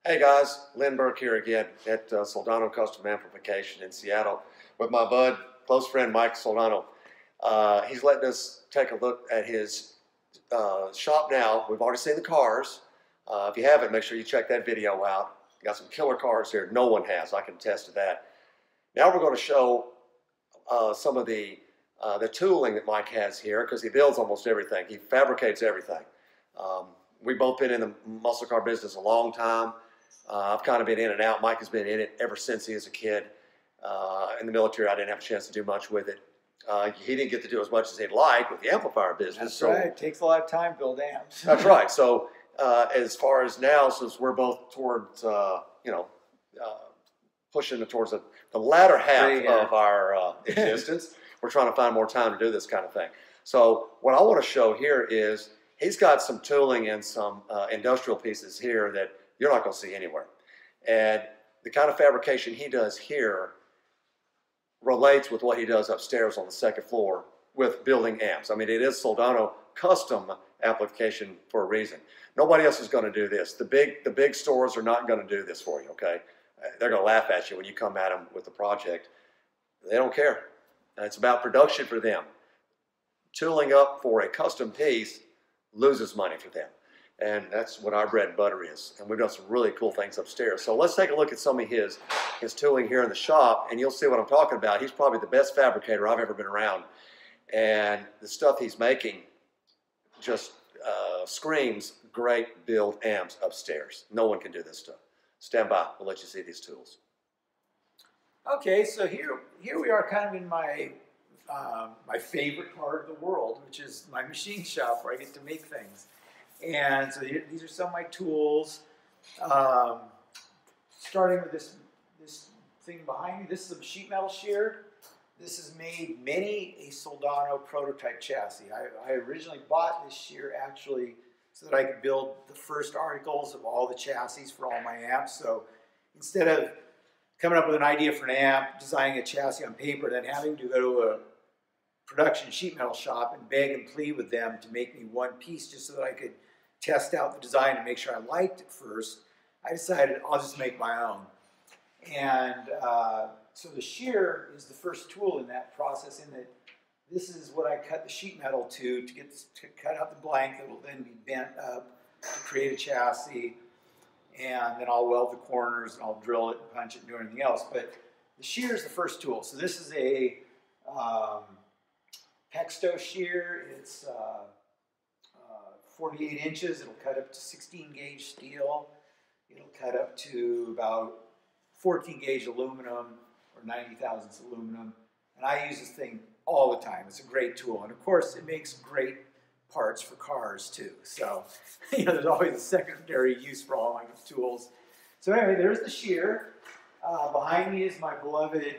Hey guys, Lynn Burke here again at Soldano Custom Amplification in Seattle with my bud, close friend Mike Soldano. He's letting us take a look at his shop now. We've already seen the cars. If you haven't, make sure you check that video out. Got some killer cars here. No one has. I can attest to that. Now we're going to show some of the tooling that Mike has here because he builds almost everything. He fabricates everything. We've both been in the muscle car business a long time. I've kind of been in and out. Mike has been in it ever since he was a kid. In the military, I didn't have a chance to do much with it. He didn't get to do as much as he'd like with the amplifier business. That's right. It takes a lot of time to build amps. That's right. So as far as now, since we're both towards, pushing towards the latter half of our existence, we're trying to find more time to do this kind of thing. So what I want to show here is he's got some tooling and some industrial pieces here that you're not going to see anywhere. And the kind of fabrication he does here relates with what he does upstairs on the second floor with building amps. I mean, it is Soldano Custom Amplification for a reason. Nobody else is going to do this. The big stores are not going to do this for you, okay? They're going to laugh at you when you come at them with the project. They don't care. It's about production for them. Tooling up for a custom piece loses money for them. And that's what our bread and butter is. And we've done some really cool things upstairs. So let's take a look at some of his tooling here in the shop, and you'll see what I'm talking about. He's probably the best fabricator I've ever been around. And the stuff he's making just screams great build amps upstairs. No one can do this stuff. Stand by. We'll let you see these tools. Okay, so here we are kind of in my my favorite part of the world, which is my machine shop where I get to make things. And so these are some of my tools. Starting with this thing behind me. This is a sheet metal shear. This has made many a Soldano prototype chassis. I originally bought this shear actually so that I could build the first articles of all the chassis for all my amps. So instead of coming up with an idea for an amp, designing a chassis on paper, then having to go to a production sheet metal shop and beg and plead with them to make me one piece just so that I could test out the design and make sure I liked it first, I decided I'll just make my own. And so the shear is the first tool in that process, in that this is what I cut the sheet metal to cut out the blank that will then be bent up to create a chassis. And then I'll weld the corners and I'll drill it and punch it and do anything else. But the shear is the first tool. So this is a Pexto shear. It's 48 inches. It'll cut up to 16 gauge steel. It'll cut up to about 14 gauge aluminum or 90 thousandths aluminum. And I use this thing all the time. It's a great tool. And of course, it makes great parts for cars too. So, there's always a secondary use for all my tools. So anyway, there's the shear. Behind me is my beloved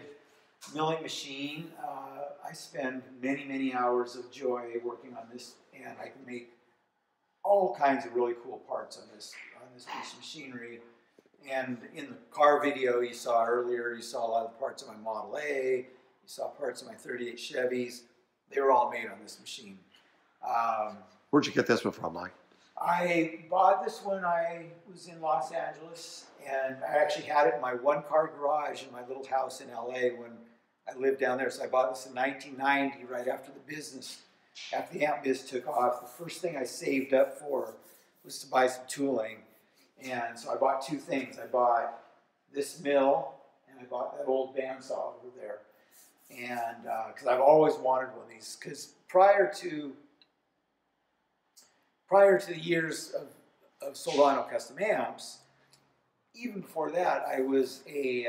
milling machine. I spend many, many hours of joy working on this, and I can make all kinds of really cool parts on this piece of machinery. And in the car video you saw earlier, you saw a lot of the parts of my Model A, you saw parts of my 38 Chevys. They were all made on this machine. Where'd you get this one from, Mike? I bought this when I was in Los Angeles, and I actually had it in my one-car garage in my little house in LA when I lived down there. So I bought this in 1990, right after after the amp biz took off. The first thing I saved up for was to buy some tooling. And so I bought two things. I bought this mill, and I bought that old bandsaw over there. And because I've always wanted one of these, because prior to the years of Soldano Custom Amps, even before that, I was a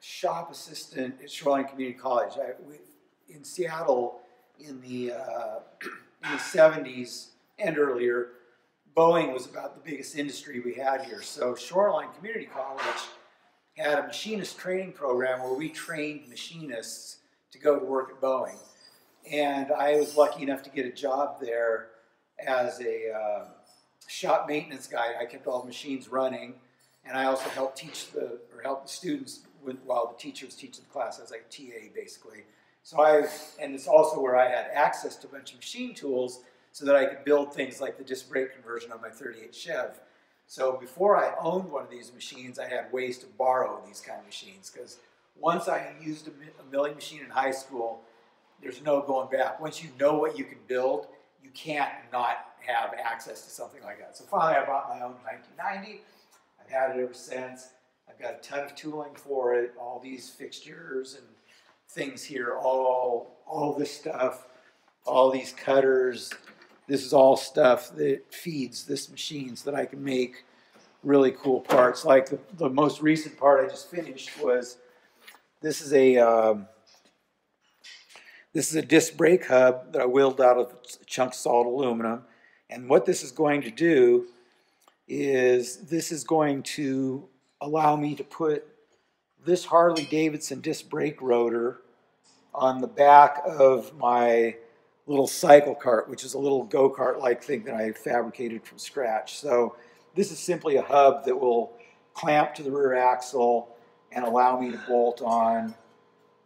shop assistant at Shoreline Community College. In Seattle in the 70s and earlier, Boeing was about the biggest industry we had here. So Shoreline Community College had a machinist training program where we trained machinists to go to work at Boeing. And I was lucky enough to get a job there as a shop maintenance guy. I kept all the machines running, and I also helped help the students while the teacher was teaching the class. I was like a TA basically. So and it's also where I had access to a bunch of machine tools so that I could build things like the disc brake conversion on my 38 Chev. So before I owned one of these machines, I had ways to borrow these kind of machines, because once I used a milling machine in high school, there's no going back. Once you know what you can build, you can't not have access to something like that. So finally I bought my own in 1990. I've had it ever since. I've got a ton of tooling for it, all these fixtures and things here, all this stuff, all these cutters. This is all stuff that feeds this machine so that I can make really cool parts. Like the most recent part I just finished was, this is a disc brake hub that I willed out of a chunk of solid aluminum. And what this is going to do is, this is going to allow me to put this Harley-Davidson disc brake rotor on the back of my little cycle cart, which is a little go-kart like thing that I fabricated from scratch. So this is simply a hub that will clamp to the rear axle and allow me to bolt on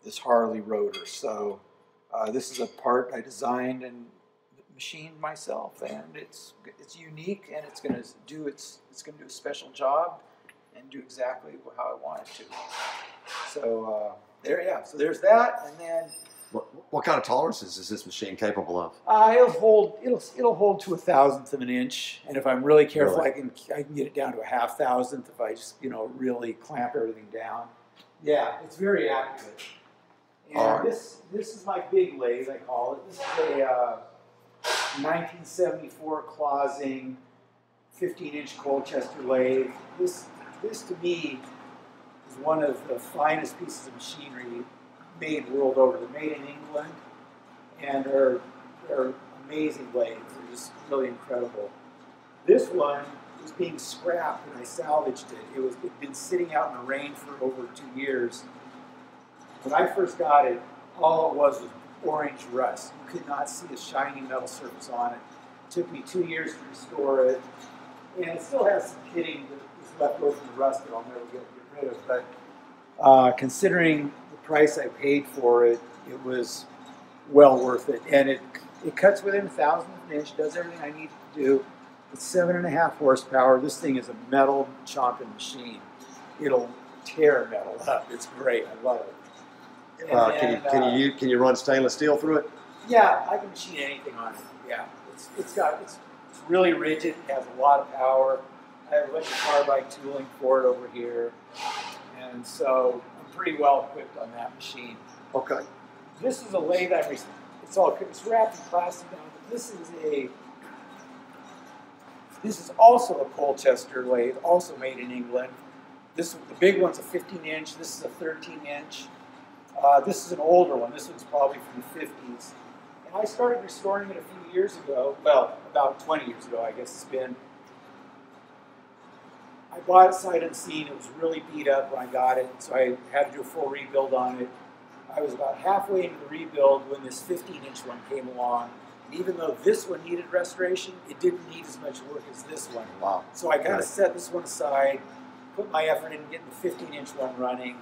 this Harley rotor. So this is a part I designed and machined myself, and it's unique, and it's going to do a special job and do exactly how I want it to. So so there's that, and then what kind of tolerances is this machine capable of? it'll hold to 1/1000th of an inch, and if I'm really careful, I can get it down to a 1/2,000th if I just really clamp everything down. Yeah, it's very accurate. And this is my big lathe, I call it. This is a 1974 Clausing 15-inch Colchester lathe. This to me is one of the finest pieces of machinery made world over. They're made in England, and they're amazing lathes. They're just really incredible. This one was being scrapped, and I salvaged it. It'd been sitting out in the rain for over 2 years. When I first got it, all it was orange rust. You could not see a shiny metal surface on it. It took me 2 years to restore it, and it still has some pitting that is left over from the rust that I'll never get rid of. But considering the price I paid for it, it was well worth it. And it cuts within 1/1000th of an inch, does everything I need to do. It's 7.5 horsepower. This thing is a metal chomping machine. It'll tear metal up. It's great. I love it. Can you run stainless steel through it? Yeah, I can machine anything on it. Yeah, it's really rigid. It has a lot of power. I have a bunch of carbide tooling for it over here, and so I'm pretty well equipped on that machine. Okay. This is a lathe it's wrapped in plastic now, but this is also a Colchester lathe, also made in England. The big one's a 15-inch. This is a 13-inch. This is an older one. This one's probably from the 50s. And I started restoring it a few years ago. Well, about 20 years ago, I guess it's been. I bought it sight unseen. It was really beat up when I got it, so I had to do a full rebuild on it. I was about halfway into the rebuild when this 15-inch one came along. And even though this one needed restoration, it didn't need as much work as this one. Wow. So I kind of set this one aside, put my effort into getting the 15-inch one running.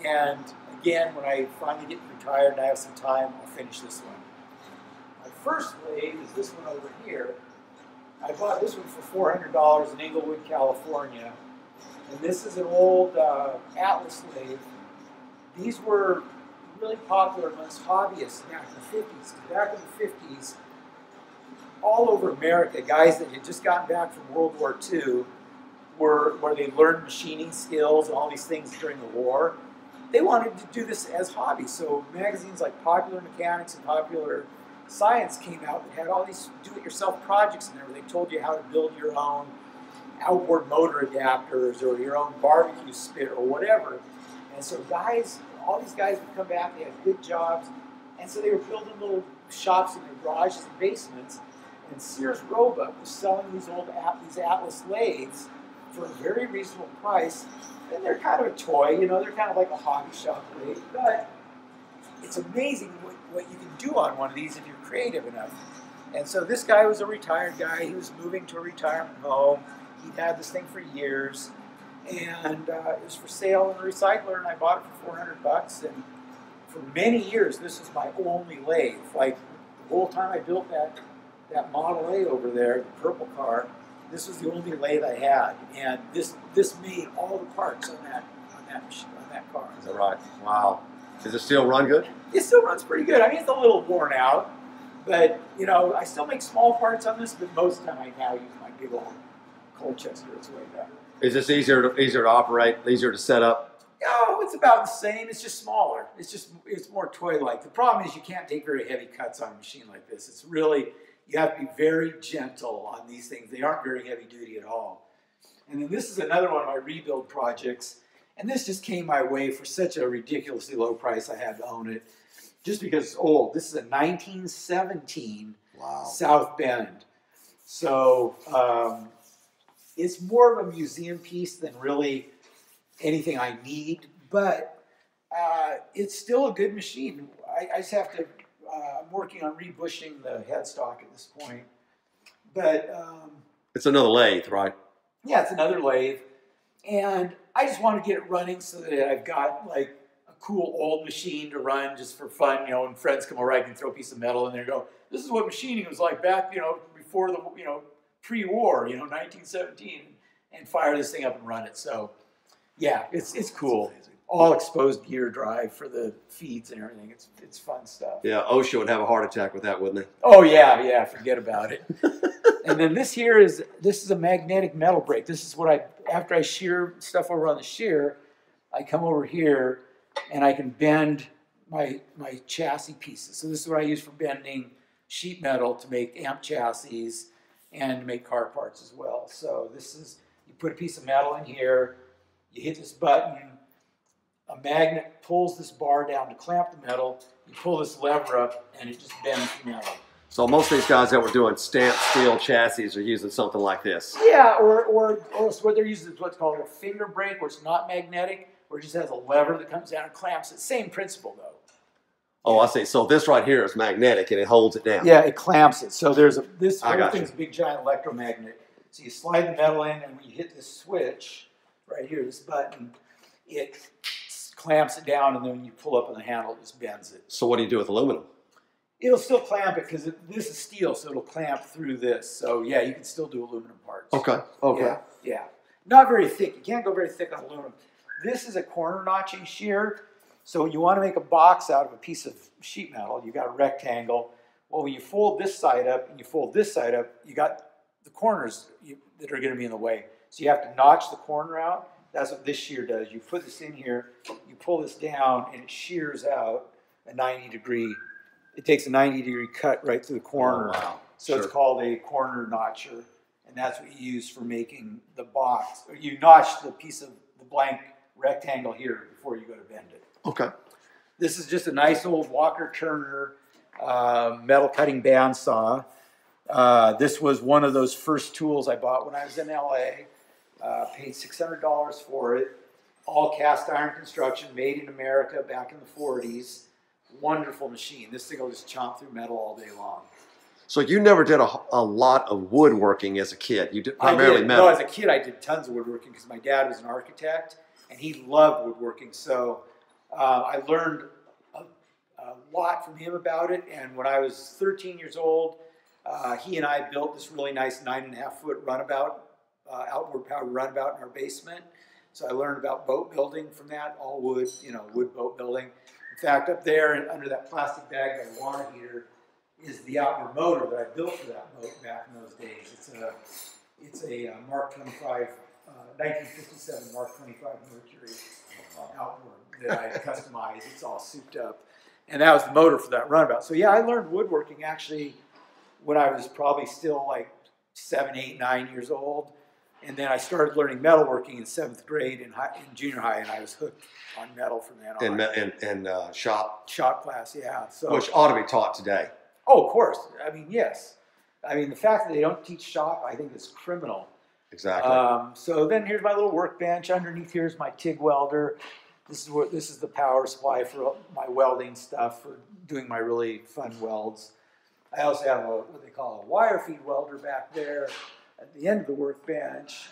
And again, when I finally get retired and I have some time, I'll finish this one. My first lathe is this one over here. I bought this one for $400 in Inglewood, California. And this is an old Atlas lathe. These were really popular amongst hobbyists back in the 50s. Back in the 50s, all over America, guys that had just gotten back from World War II, where they learned machining skills and all these things during the war, they wanted to do this as hobbies. So magazines like Popular Mechanics and Popular Science came out that had all these do-it-yourself projects in there where they told you how to build your own outboard motor adapters or your own barbecue spit or whatever. And so all these guys would come back, they had good jobs, and so they were building little shops in their garages and basements. And Sears Roebuck was selling these Atlas lathes for a very reasonable price. And they're kind of a toy, they're kind of like a hobby shop lathe, but it's amazing what you can do on one of these if you're creative enough. And so this guy was a retired guy. He was moving to a retirement home. He'd had this thing for years, and it was for sale in a recycler, and I bought it for $400. And for many years, this was my only lathe. Like the whole time I built that Model A over there, the purple car, This was the only lathe I had, and this made all the parts on that car. Is that right? Wow. Does it still run good? It still runs pretty good. I mean, it's a little worn out, but you know, I still make small parts on this. But most of the time, I now use my big old Colchester. It's way better. Is this easier to operate? Easier to set up? No, it's about the same. It's just smaller. It's more toy-like. The problem is you can't take very heavy cuts on a machine like this. It's really, you have to be very gentle on these things. They aren't very heavy duty at all. And then this is another one of my rebuild projects. And this just came my way for such a ridiculously low price. I had to own it just because it's old. This is a 1917 South Bend. So it's more of a museum piece than really anything I need, but it's still a good machine. I just have to, I'm working on rebushing the headstock at this point. But it's another lathe, right? Yeah, it's another lathe. And I just want to get it running so that I've got like a cool old machine to run just for fun. You know, when friends come over, I can throw a piece of metal in there and go, this is what machining was like back, you know, before the, you know, pre-war, you know, 1917, and fire this thing up and run it. So, yeah, it's cool. All exposed gear drive for the feeds and everything. It's fun stuff. Yeah, OSHA would have a heart attack with that, wouldn't he? Oh yeah, forget about it. And then this is a magnetic metal brake. This is what after I shear stuff over on the shear, I come over here and I can bend my chassis pieces. So this is what I use for bending sheet metal to make amp chassis and to make car parts as well. So this is, you put a piece of metal in here, you hit this button, a magnet pulls this bar down to clamp the metal, you pull this lever up and it just bends the metal. So most of these guys that were doing stamped steel chassis are using something like this. Yeah, or what they're using is what's called a finger brake, where it's not magnetic, where it just has a lever that comes down and clamps it. Same principle though. Oh, I see. So this right here is magnetic and it holds it down. Yeah, it clamps it. So there's this whole thing's a big giant electromagnet. So you slide the metal in, and when you hit this switch right here, this button, it clamps it down, and then when you pull up on the handle, it just bends it. So what do you do with aluminum? It'll still clamp it because this is steel, so it'll clamp through this. So yeah, you can still do aluminum parts. Okay. Okay. Yeah. Not very thick. You can't go very thick on aluminum. This is a corner notching shear. So you want to make a box out of a piece of sheet metal. You got a rectangle. Well, when you fold this side up and you fold this side up, you got the corners that are going to be in the way. So you have to notch the corner out. That's what this shear does. You put this in here, you pull this down, and it shears out a 90-degree. It takes a 90-degree cut right through the corner. Oh, wow. So it's called a corner notcher, and that's what you use for making the box. Or you notch the piece of the blank rectangle here before you go to bend it. Okay. This is just a nice old Walker Turner metal cutting bandsaw. This was one of those first tools I bought when I was in LA. Paid $600 for it. All cast iron construction, made in America back in the 40s. Wonderful machine. This thing will just chomp through metal all day long. So you never did a lot of woodworking as a kid. You did primarily metal. No, as a kid I did tons of woodworking because my dad was an architect and he loved woodworking. So I learned a lot from him about it. And when I was 13 years old, he and I built this really nice 9.5-foot runabout, outward powered runabout in our basement. So I learned about boat building from that, all wood, wood boat building. In fact, up there and under that plastic bag by the water heater is the outward motor that I built for that boat back in those days. It's a Mark 25, 1957 Mark 25 Mercury outboard that I customized. It's all souped up. And that was the motor for that runabout. So yeah, I learned woodworking actually when I was probably still like 7, 8, 9 years old. And then I started learning metalworking in 7th grade in junior high, and I was hooked on metal from then on. And shop class, yeah. So, which ought to be taught today. Oh, of course. I mean, yes. I mean, the fact that they don't teach shop, I think is criminal. Exactly. So then here's my little workbench. Underneath here is my TIG welder. This is the power supply for my welding stuff, for doing my really fun welds. I also have what they call a wire feed welder back there at the end of the workbench.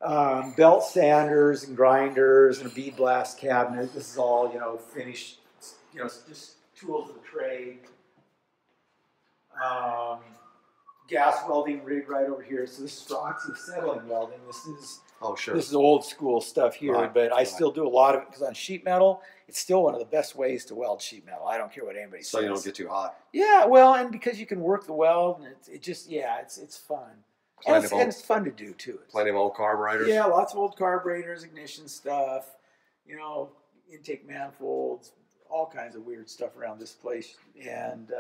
Belt sanders and grinders and a bead blast cabinet. This is all, finished, just tools of the trade. gas welding rig right over here. So this is for oxyacetylene welding. This is sure. This is old school stuff here, Right, but I still do a lot of it because on sheet metal, it's still one of the best ways to weld sheet metal. I don't care what anybody says. So you don't get too hot. Yeah, well, and because you can work the weld, and it's fun. And it's fun to do too. Plenty of old carburetors. Yeah, lots of old carburetors, ignition stuff, you know, intake manifolds, all kinds of weird stuff around this place. And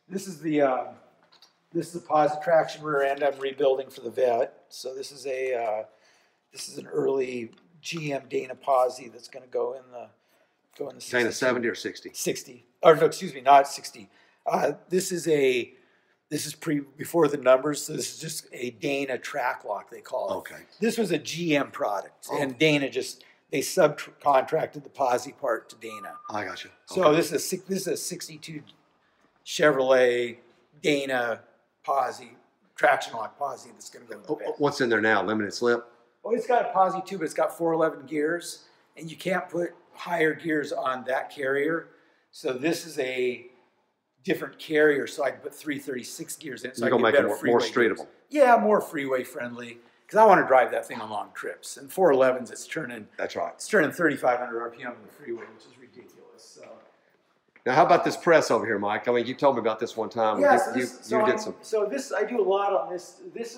this is the positive traction rear end I'm rebuilding for the vet. So this is an early GM Dana Posi that's going to go in the Dana 70 or 60? 60. Or no, excuse me, not 60. This is before the numbers, so this is just a Dana track lock, they call it. Okay. This was a GM product, and Dana they subcontracted the Posi part to Dana. I got you. Okay. So this is a 62 Chevrolet Dana Posi, traction lock Posi that's going to go in the bed. What's in there now? Limited slip? Well, it's got a Posi too, but it's got 411 gears, and you can't put higher gears on that carrier. So this is a different carrier, so I can put 336 gears in it. So you're going to make it more streetable. Yeah, more freeway friendly, because I want to drive that thing on long trips. And 411s, it's turning. That's right. It's turning 3,500 RPM on the freeway, which is ridiculous. So. Now, how about this press over here, Mike? I mean, you told me about this one time. Yeah, I do a lot on this. This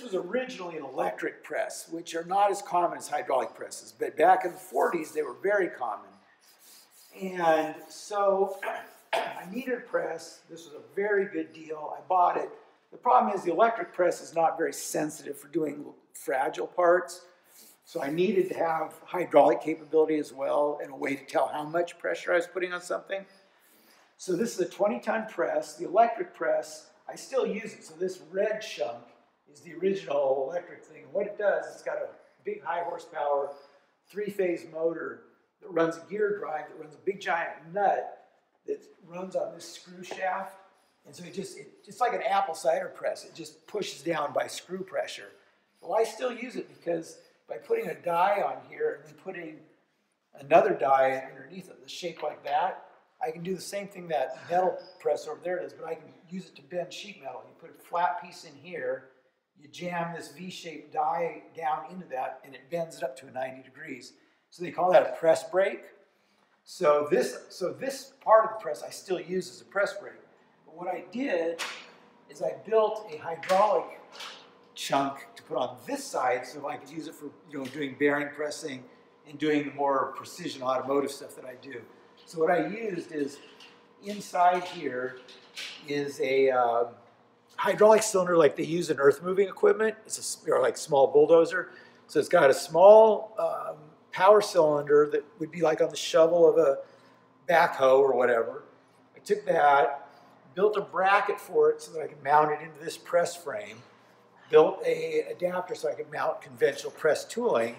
was originally an electric press, which are not as common as hydraulic presses. But back in the 40s, they were very common. And so I needed a press. This was a very good deal. I bought it. The problem is the electric press is not very sensitive for doing fragile parts. So I needed to have hydraulic capability as well and a way to tell how much pressure I was putting on something. So this is a 20-ton press. The electric press, I still use it. So this red chunk is the original electric thing. And what it does, it's got a big high horsepower 3-phase motor that runs a gear drive, that runs a big giant nut that runs on this screw shaft. And so it's like an apple cider press. It just pushes down by screw pressure. Well, I still use it because by putting a die on here and then putting another die underneath it, the shape like that, I can do the same thing that metal press over there does, but I can use it to bend sheet metal. You put a flat piece in here, you jam this V-shaped die down into that, and it bends it up to a 90 degrees. So they call that a press brake. So this part of the press I still use as a press brake. But what I did is I built a hydraulic chunk to put on this side so I could use it for doing bearing pressing and doing the more precision automotive stuff that I do. So what I used is inside here is a hydraulic cylinder like they use in earth moving equipment. It's like small bulldozer. So it's got a small power cylinder that would be like on the shovel of a backhoe or whatever. I took that, built a bracket for it so that I could mount it into this press frame, built an adapter so I could mount conventional press tooling.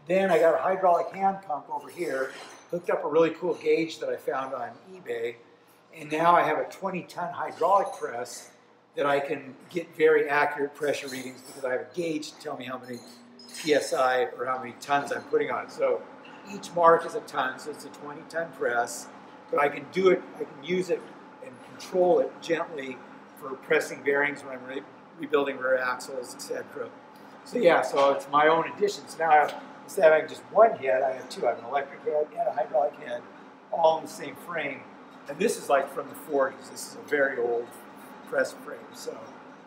Then I got a hydraulic hand pump over here, hooked up a really cool gauge that I found on eBay, and now I have a 20-ton hydraulic press that I can get very accurate pressure readings because I have a gauge to tell me how many PSI or how many tons I'm putting on it. So each mark is a ton, so it's a 20-ton press, but I can do it, I can use it and control it gently for pressing bearings when I'm rebuilding rear axles, etc. So yeah, so it's my own addition. So now instead of having just one head, I have two. I have an electric head and a hydraulic head, all in the same frame. And this is like from the 40s. This is a very old press frame. So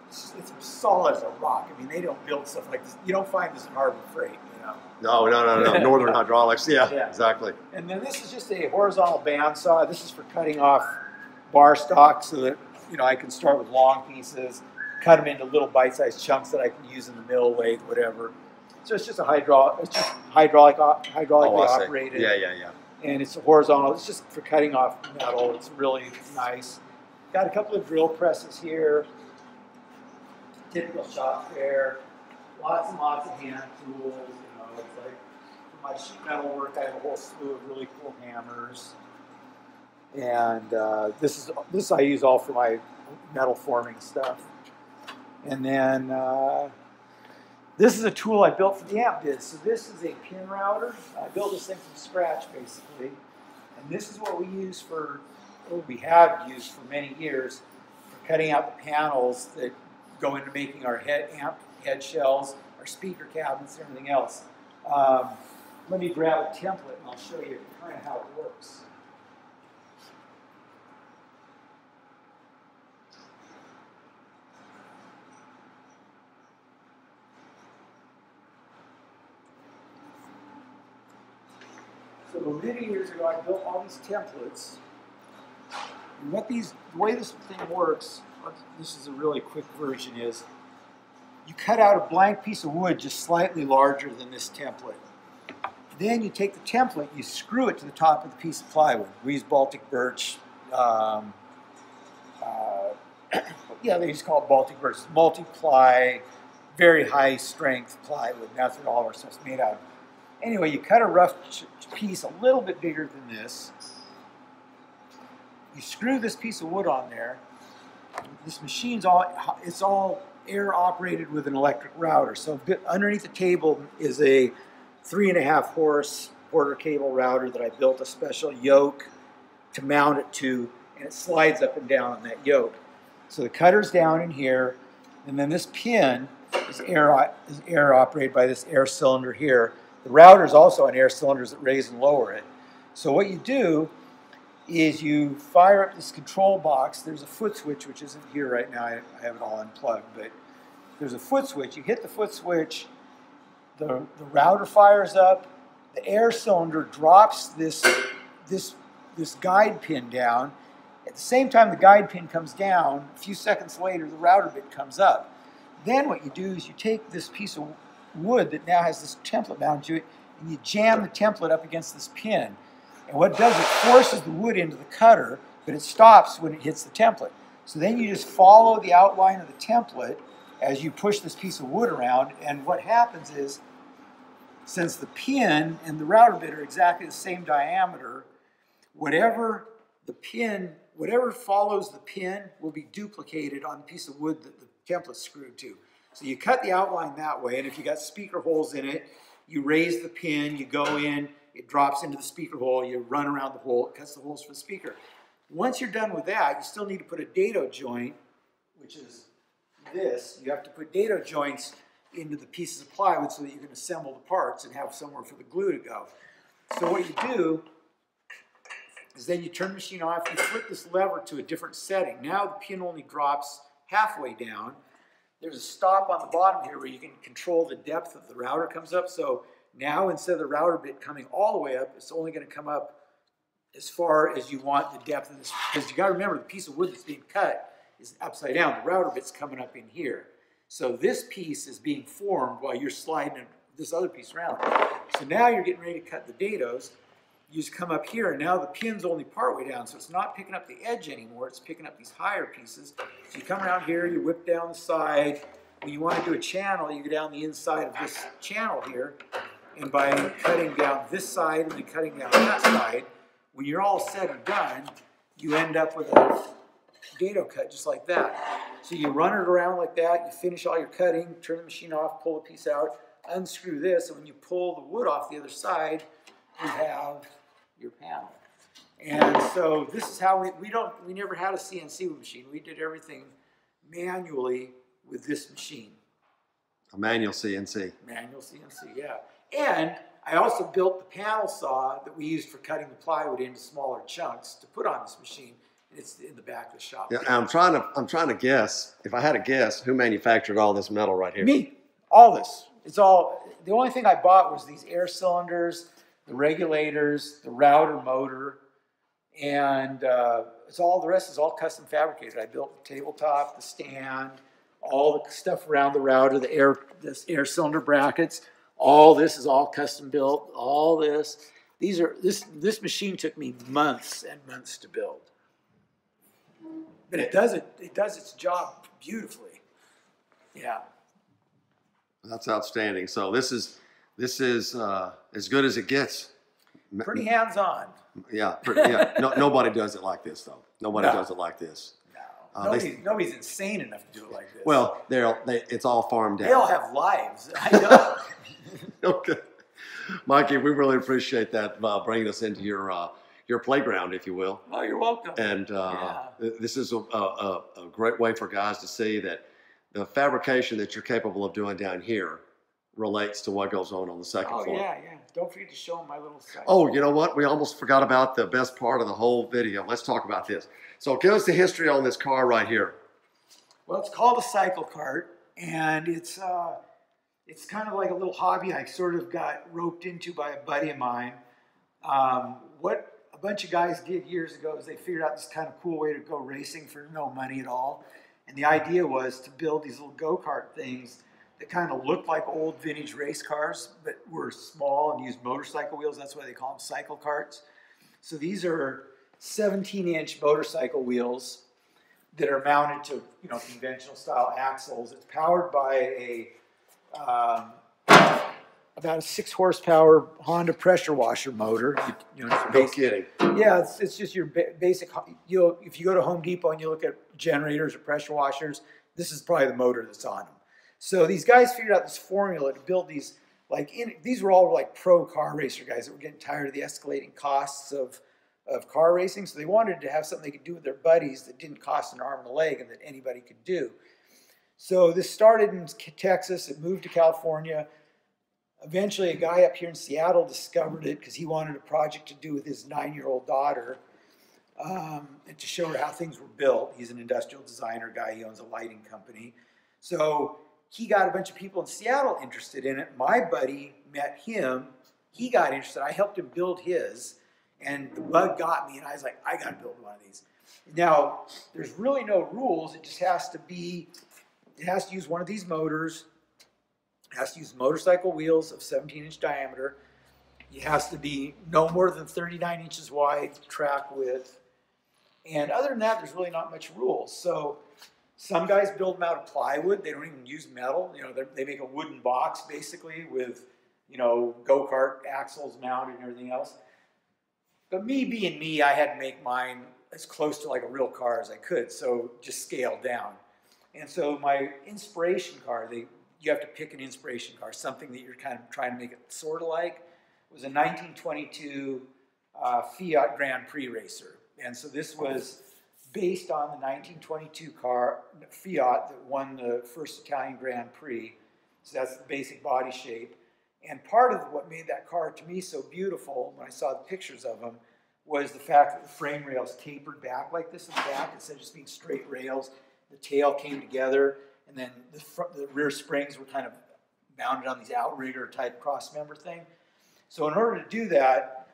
it's solid as a rock. I mean, they don't build stuff like this. You don't find this in Harbor Freight, you know. No. Northern Hydraulics. Yeah, exactly. And then this is just a horizontal bandsaw. This is for cutting off bar stock so that, I can start with long pieces, cut them into little bite-sized chunks that I can use in the mill, lathe, whatever. So it's just hydraulically operated. Yeah. And it's a horizontal. It's just for cutting off metal. It's really nice. Got a couple of drill presses here. Typical shop fare. Lots and lots of hand tools. It's like for my sheet metal work, I have a whole slew of really cool hammers. And this I use all for my metal forming stuff. And then this is a tool I built for the amp biz. So this is a pin router. I built this thing from scratch, basically. And this is what we use we have used for many years for cutting out the panels that go into making our head shells, our speaker cabinets, and everything else. Let me grab a template and I'll show you kind of how it works. So many years ago, I built all these templates. And the way this thing works, this is a really quick version, is you cut out a blank piece of wood just slightly larger than this template. Then you take the template, you screw it to the top of the piece of plywood. We use Baltic birch. Yeah, they just call it Baltic birch. Multi-ply, very high strength plywood. That's what all our stuff's made out of. Anyway, you cut a rough piece a little bit bigger than this. You screw this piece of wood on there. This machine's all air operated with an electric router. So underneath the table is a 3.5 horse quarter cable router that I built a special yoke to mount it to, and it slides up and down on that yoke. So the cutter's down in here, and then this pin is air operated by this air cylinder here. The router is also on air cylinders that raise and lower it. So what you do is you fire up this control box. There's a foot switch, which isn't here right now. I have it all unplugged, but there's a foot switch. You hit the foot switch, the router fires up, the air cylinder drops this guide pin down. At the same time the guide pin comes down, a few seconds later, the router bit comes up. Then what you do is you take this piece of wood that now has this template bound to it, and you jam the template up against this pin. And what it does, it forces the wood into the cutter, but it stops when it hits the template. So then you just follow the outline of the template as you push this piece of wood around, and what happens is, since the pin and the router bit are exactly the same diameter, whatever follows the pin will be duplicated on the piece of wood that the template's screwed to. So you cut the outline that way, and if you got speaker holes in it, you raise the pin, you go in, it drops into the speaker hole, you run around the hole, it cuts the holes for the speaker. Once you're done with that, you still need to put a dado joint, which is this. You have to put dado joints into the pieces of plywood so that you can assemble the parts and have somewhere for the glue to go. So what you do is then you turn the machine off, you flip this lever to a different setting. Now the pin only drops halfway down. There's a stop on the bottom here where you can control the depth of the router comes up. So now instead of the router bit coming all the way up, it's only going to come up as far as you want the depth of this. Because you got to remember, the piece of wood that's being cut is upside down. The router bit's coming up in here. So this piece is being formed while you're sliding this other piece around. So now you're getting ready to cut the dados. You just come up here, and now the pin's only partway down, so it's not picking up the edge anymore. It's picking up these higher pieces. So you come around here, you whip down the side. When you want to do a channel, you go down the inside of this channel here, and by cutting down this side and then cutting down that side, when you're all said and done, you end up with a dado cut just like that. So you run it around like that, you finish all your cutting, turn the machine off, pull the piece out, unscrew this, and when you pull the wood off the other side, you have your panel. And so this is how we never had a CNC machine. We did everything manually with this machine. A manual CNC. Manual CNC, yeah. And I also built the panel saw that we used for cutting the plywood into smaller chunks to put on this machine. It's in the back of the shop. Yeah, I'm trying to guess. If I had to guess, who manufactured all this metal right here? Me. All this. It's all. The only thing I bought was these air cylinders, the regulators, the router motor, and it's all. The rest is all custom fabricated. I built the tabletop, the stand, all the stuff around the router, this air cylinder brackets. All this is all custom built. All this. This machine took me months and months to build. But it does its job beautifully. Yeah. That's outstanding. So this is as good as it gets. Pretty hands-on. Yeah. Yeah. Nobody does it like this, though. Nobody does it like this. No. Nobody's insane enough to do it like this. Well, it's all farmed out. They all have lives. I know. Okay. Mikey, we really appreciate that, bringing us into your your playground, if you will. Oh, you're welcome. And this is a great way for guys to see that the fabrication that you're capable of doing down here relates to what goes on the second floor. Yeah. Don't forget to show them my little site. Oh, you know what? We almost forgot about the best part of the whole video. Let's talk about this. So give us the history on this car right here. Well, it's called a cycle cart, and it's kind of like a little hobby I sort of got roped into by a buddy of mine. What a bunch of guys did years ago is they figured out this kind of cool way to go racing for no money at all. And the idea was to build these little go-kart things that kind of looked like old vintage race cars, but were small and used motorcycle wheels. That's why they call them cycle carts. So these are 17-inch motorcycle wheels that are mounted to, conventional style axles. It's powered by about a 6 horsepower Honda pressure washer motor. No kidding. Yeah, it's just your basic. If you go to Home Depot and you look at generators or pressure washers, this is probably the motor that's on them. So these guys figured out this formula to build these. These were all like pro car racer guys that were getting tired of the escalating costs of car racing. So they wanted to have something they could do with their buddies that didn't cost an arm and a leg and that anybody could do. So this started in Texas. It moved to California. Eventually, a guy up here in Seattle discovered it because he wanted a project to do with his 9-year-old daughter and to show her how things were built. He's an industrial designer guy. He owns a lighting company. So he got a bunch of people in Seattle interested in it. My buddy met him. He got interested. I helped him build his. And the bug got me, and I was like, I got to build one of these. Now, there's really no rules. It just has to use one of these motors. It has to use motorcycle wheels of 17-inch diameter. It has to be no more than 39 inches wide track width. And other than that, there's really not much rules. So some guys build them out of plywood. They don't even use metal. They make a wooden box, basically, with, go-kart axles mounted and everything else. But me being me, I had to make mine as close to like a real car as I could, so just scaled down. And so my inspiration car, you have to pick an inspiration car, something that you're kind of trying to make it sort of like. It was a 1922 Fiat Grand Prix racer. And so this was based on the 1922 car, Fiat, that won the first Italian Grand Prix. So that's the basic body shape. And part of what made that car to me so beautiful when I saw the pictures of them was the fact that the frame rails tapered back like this in the back instead of just being straight rails. The tail came together, and then the rear springs were kind of mounted on these outrigger type cross member thing. So in order to do that,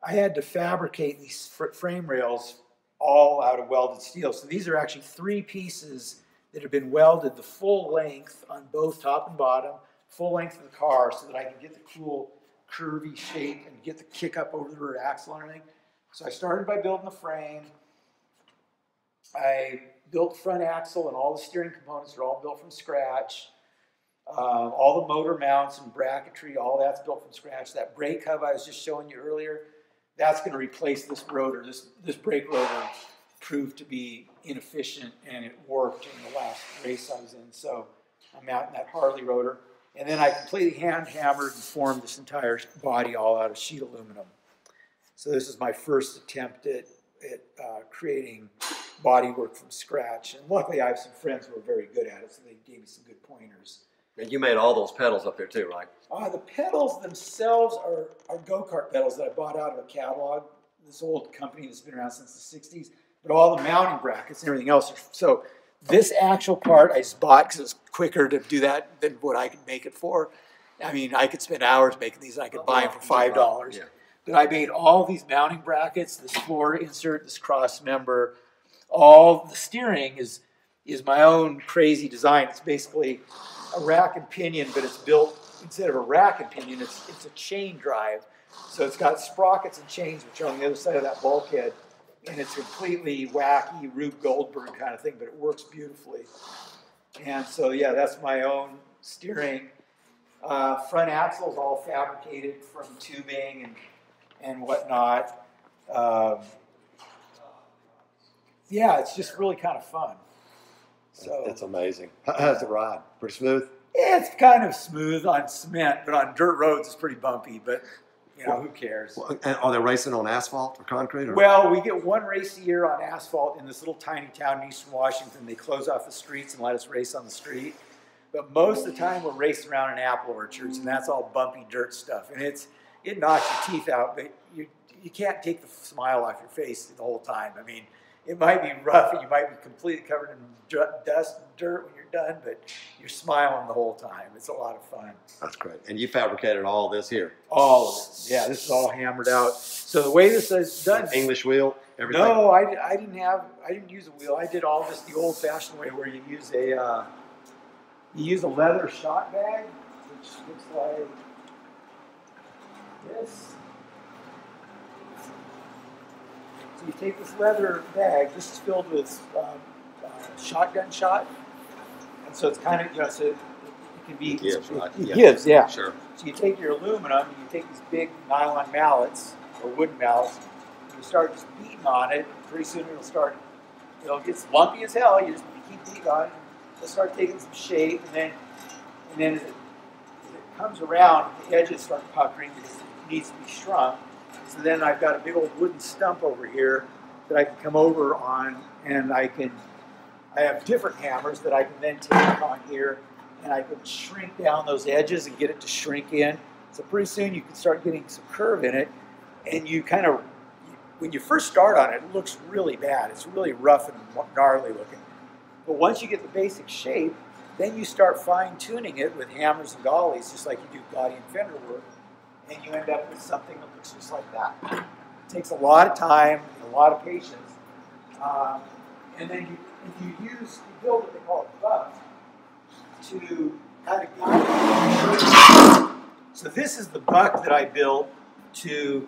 I had to fabricate these frame rails all out of welded steel. So these are actually 3 pieces that have been welded the full length on both top and bottom, full length of the car, so that I can get the cool curvy shape and get the kick up over the rear axle and everything. So I started by building the frame. I built the front axle, and all the steering components are all built from scratch. All the motor mounts and bracketry, all that's built from scratch. That brake hub I was just showing you earlier, that's going to replace this rotor. This brake rotor proved to be inefficient, and it warped in the last race I was in. So I'm mounting that Harley rotor. And then I completely hand-hammered and formed this entire body all out of sheet aluminum. So this is my first attempt at creating bodywork from scratch. And luckily I have some friends who are very good at it, so they gave me some good pointers. And you made all those pedals up there too, right? The pedals themselves are go-kart pedals that I bought out of a catalog. This old company that's been around since the 60s. But all the mounting brackets and everything else. So this actual part I just bought because it was quicker to do that than what I could make it for. I mean, I could spend hours making these, and I could buy them for $5. Yeah. But I made all these mounting brackets, this floor insert, this cross member. All the steering is my own crazy design. It's basically a rack and pinion, but it's built, instead of a rack and pinion, it's a chain drive. So it's got sprockets and chains, which are on the other side of that bulkhead. And it's completely wacky, Rube Goldberg kind of thing, but it works beautifully. And so, yeah, that's my own steering. Front axle is all fabricated from tubing and whatnot. Yeah, it's just really kind of fun. So that's amazing. How's it ride? Pretty smooth? It's kind of smooth on cement, but on dirt roads it's pretty bumpy. But You know, who cares? Well, and are they racing on asphalt or concrete? Or? Well, we get one race a year on asphalt in this little tiny town in eastern Washington. They close off the streets and let us race on the street. But most of the time we're racing around in apple orchards, and that's all bumpy dirt stuff. And it knocks your teeth out, but you can't take the smile off your face the whole time. I mean, it might be rough and you might be completely covered in dust and dirt when you're done, but you're smiling the whole time. It's a lot of fun. That's great. And you fabricated all this here? All of it. Yeah, this is all hammered out. So the way this is done. English wheel, everything? No, I didn't use a wheel. I did all this the old-fashioned way, where you use a leather shot bag, which looks like this. So you take this leather bag. This is filled with shotgun shot, and so it's kind of, you know, so it can be. It gives, right? It gives, yeah. Sure. So you take your aluminum, and you take these big nylon mallets or wooden mallets, and you start just beating on it. Pretty soon it'll get lumpy as hell. You keep beating on it. It'll start taking some shape, and then as it comes around, the edges start puckering because it needs to be shrunk. So then I've got a big old wooden stump over here that I can come over on, and I have different hammers that I can then take on here, and I can shrink down those edges and get it to shrink in. So pretty soon you can start getting some curve in it, and you kind of, when you first start on it, it looks really bad. It's really rough and gnarly looking. But once you get the basic shape, then you start fine-tuning it with hammers and dollies, just like you do body and fender work, and you end up with something that looks just like that. It takes a lot of time and a lot of patience. And then you build what they call a buck to kind of guide it. So this is the buck that I built to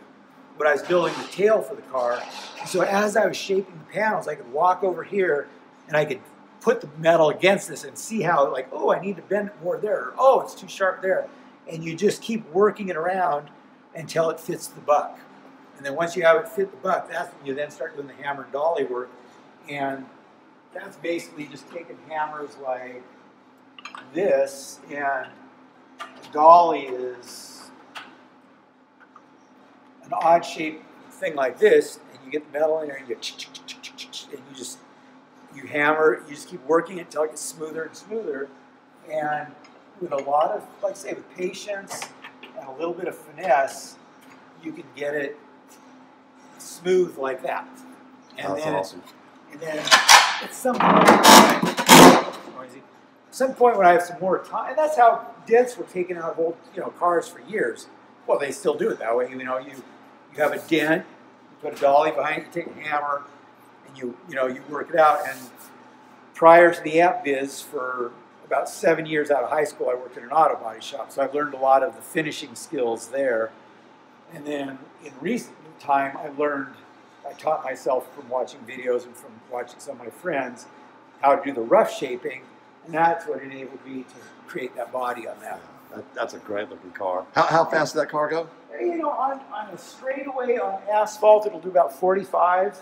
when I was building the tail for the car. So as I was shaping the panels, I could walk over here and I could put the metal against this and see how, like, oh, I need to bend it more there, or oh, it's too sharp there. And you just keep working it around until it fits the buck. And then once you have it fit the buck, that's when you then start doing the hammer and dolly work. And that's basically just taking hammers like this, and the dolly is an odd shaped thing like this, and you get the metal in there and you hammer, you just keep working it until it gets smoother and smoother. And with a lot of, like I say, with patience and a little bit of finesse, you can get it smooth like that. And that's awesome. And then at some point when I have some more time, and that's how dents were taken out of old, cars for years. Well, they still do it that way. You have a dent, you put a dolly behind it, you take a hammer, and you work it out. And prior to the amp biz, for about 7 years out of high school, I worked in an auto body shop, so I've learned a lot of the finishing skills there. And then in recent time, I taught myself from watching videos and from watching some of my friends how to do the rough shaping, and that's what enabled me to create that body on that. That's a great looking car. How fast did that car go? On a straightaway on asphalt, it'll do about 45,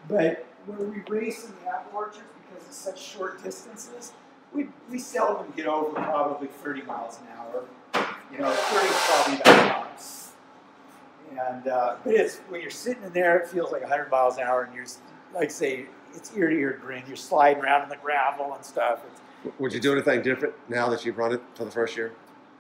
but when we race in the apple orchards, because it's such short distances, we seldom get over probably 30 miles an hour. 30 is probably about tops. And but it's, when you're sitting in there, it feels like 100 miles an hour, and you're, like say, it's ear to ear grin. You're sliding around in the gravel and stuff. Would you do anything different now that you've run it for the first year?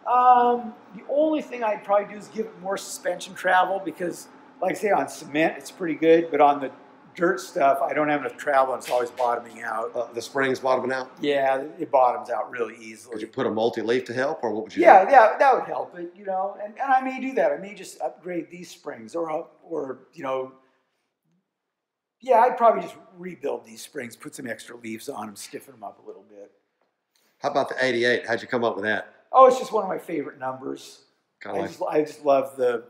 The only thing I'd probably do is give it more suspension travel, because, like I say, on cement it's pretty good, but on the dirt stuff I don't have enough travel and it's always bottoming out. The spring's bottoming out? Yeah, it bottoms out really easily. Would you put a multi-leaf to help, or what would you do? Yeah, that would help it, and I may do that. I may just upgrade these springs, or yeah, I'd probably just rebuild these springs, put some extra leaves on them, stiffen them up a little bit. How about the 88? How'd you come up with that? Oh, it's just one of my favorite numbers. I just love the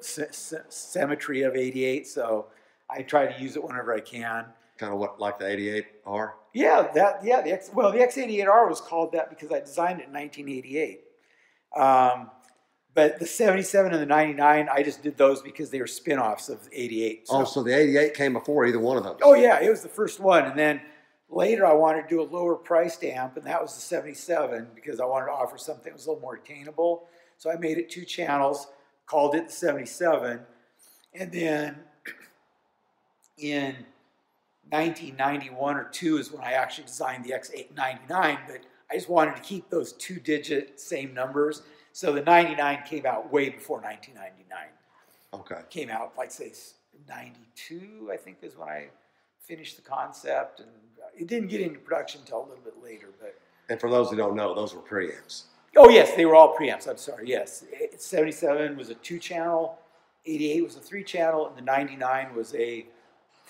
symmetry of 88, so I try to use it whenever I can. Kind of what, like the 88R? Yeah, the X88R was called that because I designed it in 1988. But the 77 and the 99, I just did those because they were spin-offs of 88. So the 88 came before either one of those? Oh yeah, it was the first one. And then later I wanted to do a lower priced amp, and that was the 77, because I wanted to offer something that was a little more attainable. So I made it 2 channels. called it the 77. And then in 1991 or 2 is when I actually designed the X899, but I just wanted to keep those 2-digit same numbers. So the 99 came out way before 1999. Okay. Came out, like say 92, I think is when I finished the concept, and it didn't get into production until a little bit later. But And for those who don't know, those were preamps. oh yes, they were all preamps. I'm sorry. Yes, 77 was a 2-channel, 88 was a 3-channel, and the 99 was a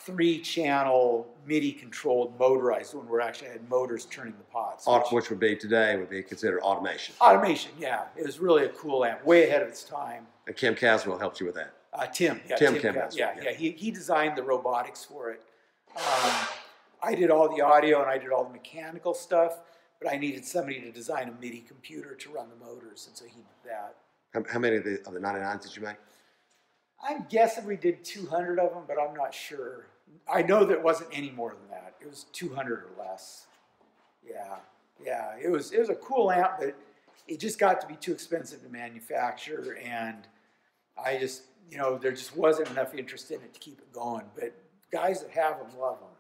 3-channel MIDI controlled motorized one where I actually had motors turning the pots. Which would be today would be considered automation. Automation, yeah. It was really a cool amp, way ahead of its time. And Kim Caswell helped you with that. Tim Caswell. Yeah. He designed the robotics for it. I did all the audio and I did all the mechanical stuff, but I needed somebody to design a MIDI computer to run the motors, and so he did that. How many of the 99s did you make? I'm guessing we did 200 of them, but I'm not sure. I know that it wasn't any more than that. It was 200 or less. Yeah. It was a cool amp, but it just got to be too expensive to manufacture, and I just, there just wasn't enough interest in it to keep it going. But guys that have them love them.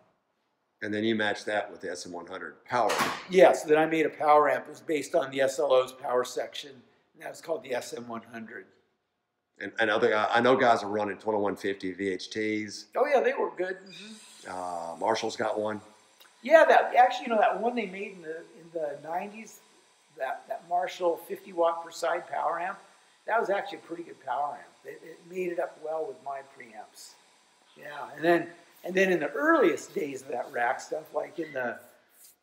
And then you matched that with the SM100 power. Yeah, so then I made a power amp. It was based on the SLO's power section, and that was called the SM100. And I know guys are running 2150 VHTs. Oh yeah, they were good. Mm-hmm. Marshall's got one. Yeah, that one they made in the 90s, that Marshall 50-watt per side power amp, that was actually a pretty good power amp. It made it up well with my preamps. Yeah, and then in the earliest days of that rack stuff, like in the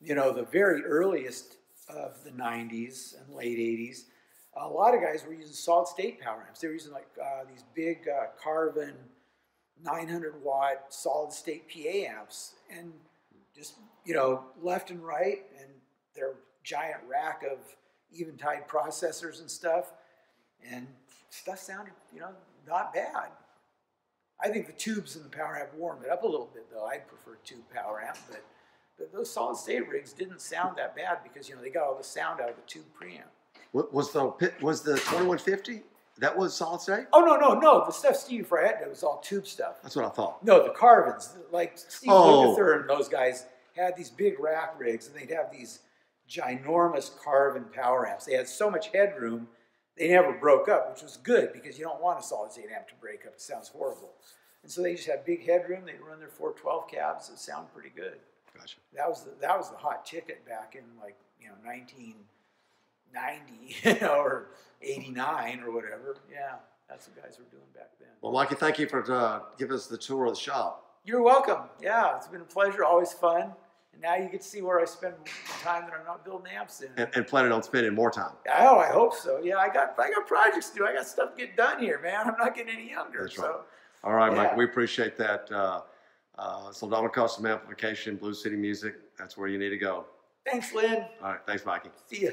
the very earliest of the 90s and late 80s, a lot of guys were using solid state power amps. They were using like these big Carvin 900-watt solid state PA amps, and just left and right, and their giant rack of Eventide processors and stuff, and stuff sounded not bad. I think the tubes in the power amp warmed it up a little bit, though. I'd prefer tube power amp, but those solid state rigs didn't sound that bad because they got all the sound out of the tube preamp. Was the 2150? That was solid state? Oh no! The stuff Steve Freyette did was all tube stuff. That's what I thought. No, the Carvins, like Steve Lukather and those guys had these big rack rigs, and they'd have these ginormous Carvin power amps. They had so much headroom, they never broke up, which was good because you don't want a solid state amp to break up. It sounds horrible. And so they just had big headroom. They'd run their 412 cabs. It sounded pretty good. Gotcha. That was the hot ticket back in 1990, or 89 or whatever. Yeah, that's what guys were doing back then. Well, Mikey, thank you for giving us the tour of the shop. You're welcome. Yeah, it's been a pleasure. Always fun. And now you get to see where I spend time that I'm not building amps in. And planning on spending more time. Oh, I hope so. Yeah, I got projects to do. I got stuff to get done here, man. I'm not getting any younger. That's right. All right, yeah. Mike, we appreciate that. Soldano Custom Amplification, Blue City Music, that's where you need to go. Thanks, Lynn. All right, thanks, Mikey. See ya.